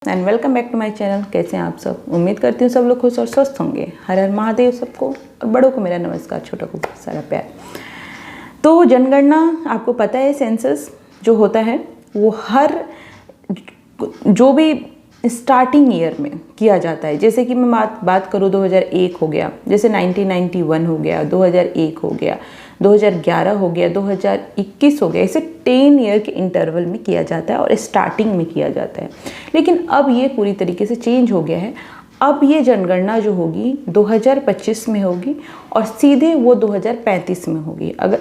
And welcome back to my channel. कैसे हैं आप सब? उम्मीद करती हूँ सब लोग खुश और स्वस्थ होंगे। हर हर महादेव सबको, और बड़ों को मेरा नमस्कार, छोटों को बहुत सारा प्यार। तो जनगणना आपको पता है, सेंसस जो होता है वो हर जो भी स्टार्टिंग ईयर में किया जाता है। जैसे कि मैं बात करूँ 2001 हो गया, जैसे 1991 हो गया, 2001 हो गया, 2011 हो गया, 2021 हो गया। इसे 10 ईयर के इंटरवल में किया जाता है और स्टार्टिंग में किया जाता है। लेकिन अब ये पूरी तरीके से चेंज हो गया है। अब ये जनगणना जो होगी 2025 में होगी और सीधे वो 2035 में होगी। अगर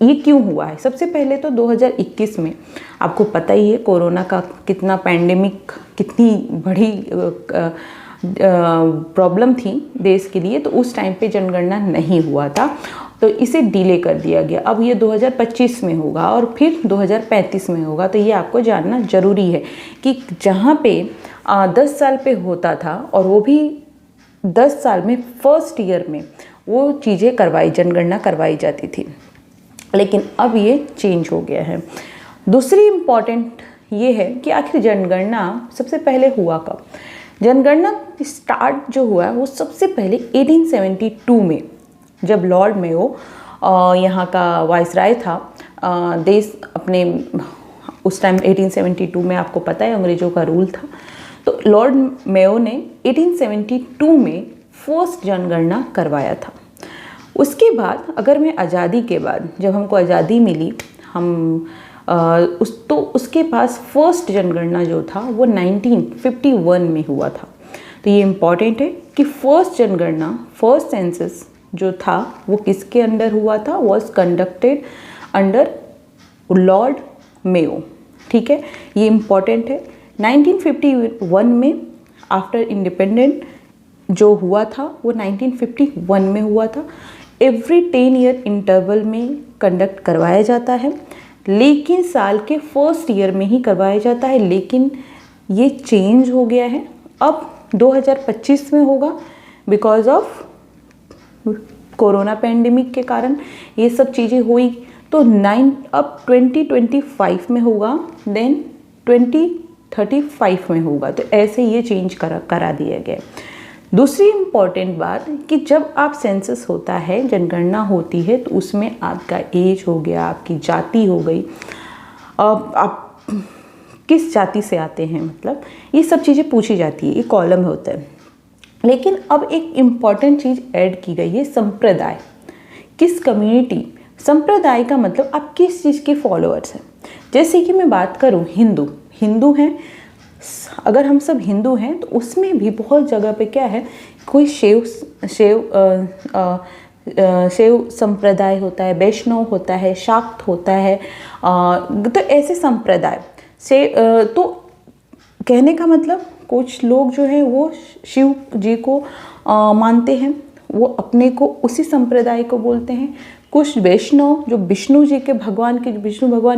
ये क्यों हुआ है, सबसे पहले तो 2021 में आपको पता ही है कोरोना का कितना पैंडेमिक, कितनी बड़ी प्रॉब्लम थी देश के लिए। तो उस टाइम पे जनगणना नहीं हुआ था, तो इसे डिले कर दिया गया। अब ये 2025 में होगा और फिर 2035 में होगा। तो ये आपको जानना ज़रूरी है कि जहाँ पे 10 साल पे होता था और वो भी 10 साल में फर्स्ट ईयर में वो चीज़ें जनगणना करवाई जाती थी, लेकिन अब ये चेंज हो गया है। दूसरी इम्पॉर्टेंट ये है कि आखिर जनगणना सबसे पहले हुआ कब। जनगणना स्टार्ट जो हुआ वो सबसे पहले 1872 में, जब लॉर्ड मेयो यहाँ का वाइसराय था। देश अपने उस टाइम 1872 में आपको पता है अंग्रेज़ों का रूल था। तो लॉर्ड मेयो ने 1872 में फर्स्ट जनगणना करवाया था। उसके बाद अगर मैं आज़ादी के बाद, जब हमको आज़ादी मिली, उसके पास फर्स्ट जनगणना जो था वो 1951 में हुआ था। तो ये इम्पॉर्टेंट है कि फर्स्ट जनगणना, फर्स्ट सेंसस जो था वो किसके अंडर हुआ था, was conducted under Lord Mayo. ठीक है, ये इम्पॉर्टेंट है। 1951 में आफ्टर इंडिपेंडेंट जो हुआ था वो 1951 में हुआ था। एवरी 10 ईयर इंटरवल में कंडक्ट करवाया जाता है, लेकिन साल के फर्स्ट ईयर में ही करवाया जाता है। लेकिन ये चेंज हो गया है, अब 2025 में होगा बिकॉज ऑफ कोरोना पैंडेमिक के कारण ये सब चीज़ें हुई। तो अब 2025 में होगा, देन 2035 में होगा। तो ऐसे ये चेंज करा दिया गया। दूसरी इम्पॉर्टेंट बात कि जब आप सेंसस होता है, जनगणना होती है, तो उसमें आपका एज हो गया, आपकी जाति हो गई, आप किस जाति से आते हैं, मतलब ये सब चीज़ें पूछी जाती है, ये कॉलम होता है। लेकिन अब एक इम्पॉर्टेंट चीज़ ऐड की गई है, संप्रदाय। किस कम्युनिटी, संप्रदाय का मतलब आप किस चीज़ के फॉलोअर्स हैं। जैसे कि मैं बात करूँ हिंदू हैं, अगर हम सब हिंदू हैं तो उसमें भी बहुत जगह पे क्या है, कोई शैव संप्रदाय होता है, वैष्णव होता है, शाक्त होता है। तो ऐसे संप्रदाय से तो कहने का मतलब कुछ लोग जो है वो शिव जी को मानते हैं, वो अपने को उसी संप्रदाय को बोलते हैं। कुछ वैष्णव जो विष्णु भगवान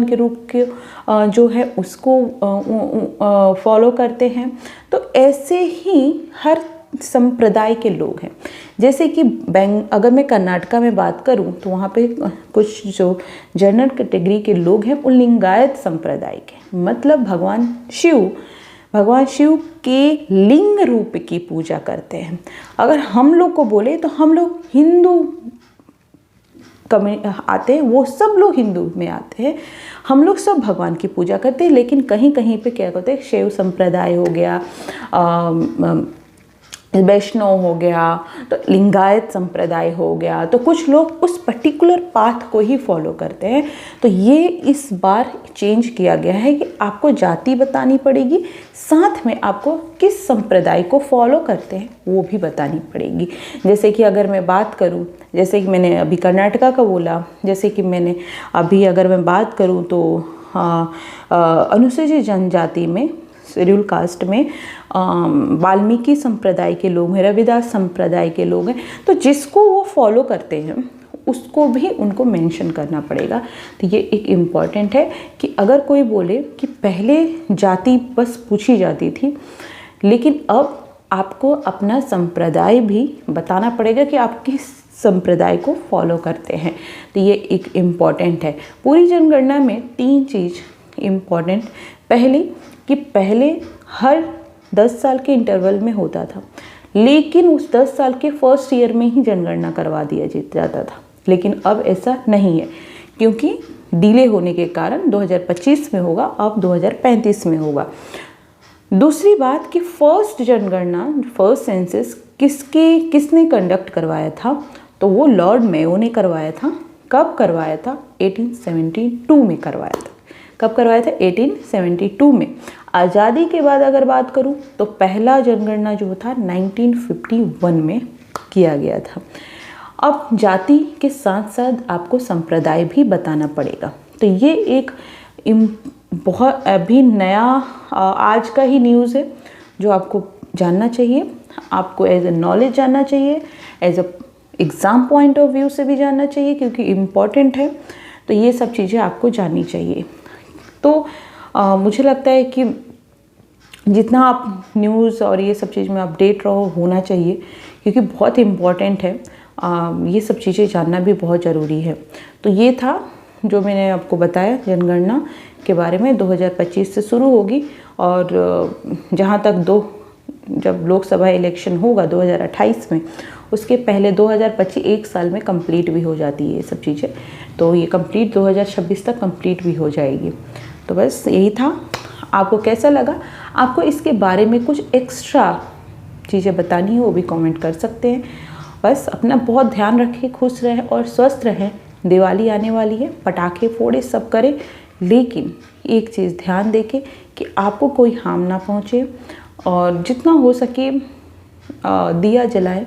के रूप के जो है उसको फॉलो करते हैं। तो ऐसे ही हर संप्रदाय के लोग हैं। जैसे कि अगर मैं कर्नाटका में बात करूं तो वहाँ पे कुछ जो जनरल कैटेगरी के लोग हैं वो लिंगायत संप्रदाय के, मतलब भगवान शिव के लिंग रूप की पूजा करते हैं। अगर हम लोग को बोले तो हम लोग हिंदू आते हैं, वो सब लोग हिंदू में आते हैं, हम लोग सब भगवान की पूजा करते हैं। लेकिन कहीं कहीं पे क्या होता है, शैव संप्रदाय हो गया, वैष्णव हो गया, तो लिंगायत संप्रदाय हो गया, तो कुछ लोग उस पर्टिकुलर पाथ को ही फॉलो करते हैं। तो ये इस बार चेंज किया गया है कि आपको जाति बतानी पड़ेगी, साथ में आपको किस संप्रदाय को फॉलो करते हैं वो भी बतानी पड़ेगी। जैसे कि अगर मैं बात करूं, जैसे कि मैंने अभी कर्नाटका का बोला, जैसे कि मैंने अभी अगर मैं बात करूं तो अनुसूचित जनजाति में, शेड्यूल कास्ट में वाल्मीकि संप्रदाय के लोग हैं, रविदास संप्रदाय के लोग हैं। तो जिसको वो फॉलो करते हैं उसको भी उनको मेंशन करना पड़ेगा। तो ये एक इम्पॉर्टेंट है कि अगर कोई बोले कि पहले जाति बस पूछी जाती थी, लेकिन अब आपको अपना संप्रदाय भी बताना पड़ेगा कि आप किस संप्रदाय को फॉलो करते हैं। तो ये एक इम्पॉर्टेंट है। पूरी जनगणना में 3 चीज़ इम्पॉर्टेंट, पहले हर 10 साल के इंटरवल में होता था, लेकिन उस 10 साल के फर्स्ट ईयर में ही जनगणना करवा दिया जाता था। लेकिन अब ऐसा नहीं है, क्योंकि डिले होने के कारण 2025 में होगा, अब 2035 में होगा। दूसरी बात कि फर्स्ट जनगणना, फर्स्ट सेंसस किसने कंडक्ट करवाया था, तो वो लॉर्ड मेयो ने करवाया था। कब करवाया था? 1872 में करवाया था। कब करवाया था? 1872 में। आज़ादी के बाद अगर बात करूं तो पहला जनगणना जो था 1951 में किया गया था। अब जाति के साथ साथ आपको संप्रदाय भी बताना पड़ेगा। तो ये एक बहुत अभी नया आज का ही न्यूज़ है जो आपको जानना चाहिए, आपको एज ए नॉलेज जानना चाहिए, as a exam point of view से भी जानना चाहिए, क्योंकि इम्पॉर्टेंट है। तो ये सब चीज़ें आपको जाननी चाहिए। तो मुझे लगता है कि जितना आप न्यूज़ और ये सब चीज़ में अपडेट रहो होना चाहिए, क्योंकि बहुत इम्पॉर्टेंट है। ये सब चीज़ें जानना भी बहुत ज़रूरी है। तो ये था जो मैंने आपको बताया जनगणना के बारे में। 2025 से शुरू होगी और जहाँ तक जब लोकसभा इलेक्शन होगा 2028 में, उसके पहले 2025 एक साल में कंप्लीट भी हो जाती है ये सब चीज़ें। तो ये कंप्लीट 2026 तक कंप्लीट भी हो जाएगी। तो बस यही था। आपको कैसा लगा? आपको इसके बारे में कुछ एक्स्ट्रा चीज़ें बतानी हो वो भी कमेंट कर सकते हैं। बस अपना बहुत ध्यान रखें, खुश रहें और स्वस्थ रहें। दिवाली आने वाली है, पटाखे फोड़े, सब करें, लेकिन एक चीज़ ध्यान देके कि आपको कोई हार्म ना पहुँचे और जितना हो सके दिया जलाएं।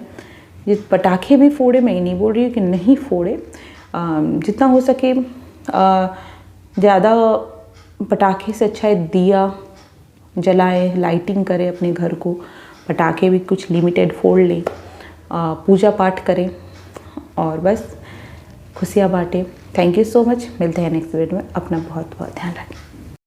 पटाखे भी फोड़े, मैं ये नहीं बोल रही हूँ कि नहीं फोड़े, जितना हो सके ज़्यादा पटाखे से अच्छा है दिया जलाएं, लाइटिंग करें अपने घर को। पटाखे भी कुछ लिमिटेड फोड़ लें, पूजा पाठ करें और बस खुशियाँ बांटें। Thank you so much. मिलते हैं नेक्स्ट वीडियो में। अपना बहुत बहुत ध्यान रखें।